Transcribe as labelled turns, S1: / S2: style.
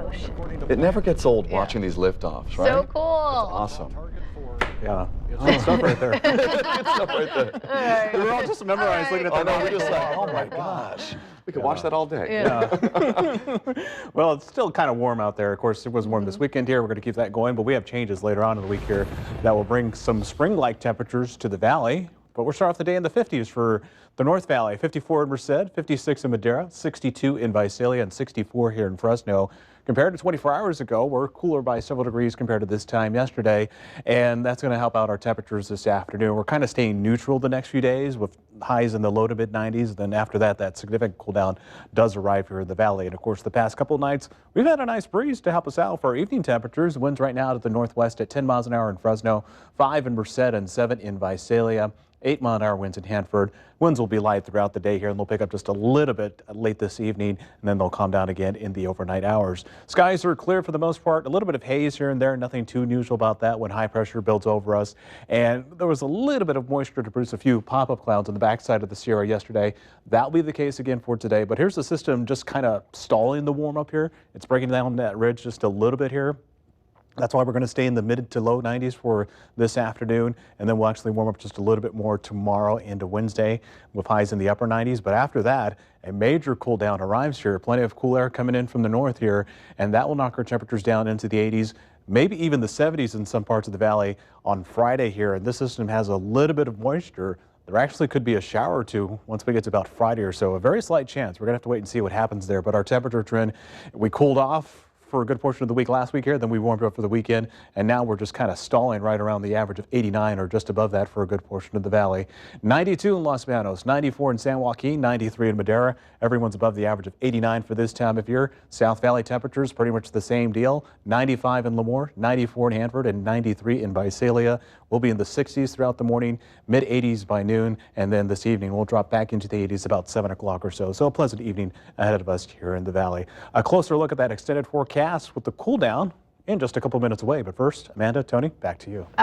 S1: Whoosh.
S2: It never gets old watching these liftoffs, right?
S1: So cool.
S2: It's awesome.
S3: Yeah. Good stuff right there.
S2: Good stuff right there.
S3: We were all just memorized looking at
S2: Oh
S3: the
S2: no, we're just like,
S3: rocket.
S2: oh my gosh. We could watch that all day.
S3: Yeah. Well, it's still kind of warm out there. Of course, it was warm this weekend here. We're going to keep that going, but we have changes later on in the week here that will bring some spring-like temperatures to the valley. But we'll start off the day in the 50s for the North Valley. 54 in Merced, 56 in Madera, 62 in Visalia, and 64 here in Fresno. Compared to 24 hours ago, we're cooler by several degrees compared to this time yesterday, and that's going to help out our temperatures this afternoon. We're kind of staying neutral the next few days with highs in the low to mid 90s. Then after that, that significant cool down does arrive here in the valley. And of course, the past couple of nights, we've had a nice breeze to help us out for our evening temperatures. Winds right now to the northwest at 10 miles an hour in Fresno, 5 in Merced, and 7 in Visalia. 8-mile-an-hour winds in Hanford. Winds will be light throughout the day here, and they'll pick up just a little bit late this evening, and then they'll calm down again in the overnight hours. Skies are clear for the most part. A little bit of haze here and there, nothing too unusual about that when high pressure builds over us. And there was a little bit of moisture to produce a few pop-up clouds on the backside of the Sierra yesterday. That'll be the case again for today. But here's the system just kind of stalling the warm up here. It's breaking down that ridge just a little bit here. That's why we're going to stay in the mid to low 90s for this afternoon, and then we'll actually warm up just a little bit more tomorrow into Wednesday with highs in the upper 90s. But after that, a major cool down arrives here. Plenty of cool air coming in from the north here, and that will knock our temperatures down into the 80s, maybe even the 70s in some parts of the valley on Friday here. And this system has a little bit of moisture. There actually could be a shower or two once we get to about Friday or so. A very slight chance. We're going to have to wait and see what happens there. But our temperature trend, we cooled off for a good portion of the week last week here, then we warmed up for the weekend, and now we're just kind of stalling right around the average of 89 or just above that for a good portion of the valley. 92 in Los Banos, 94 in San Joaquin, 93 in Madera. Everyone's above the average of 89 for this time of year. South Valley temperatures pretty much the same deal. 95 in Lemoore, 94 in Hanford, and 93 in Visalia. We'll be in the 60s throughout the morning, mid 80s by noon, and then this evening we'll drop back into the 80s about 7 o'clock or so. So a pleasant evening ahead of us here in the valley. A closer look at that extended forecast with the cool down in just a couple minutes away. But first, Amanda, Tony, back to you.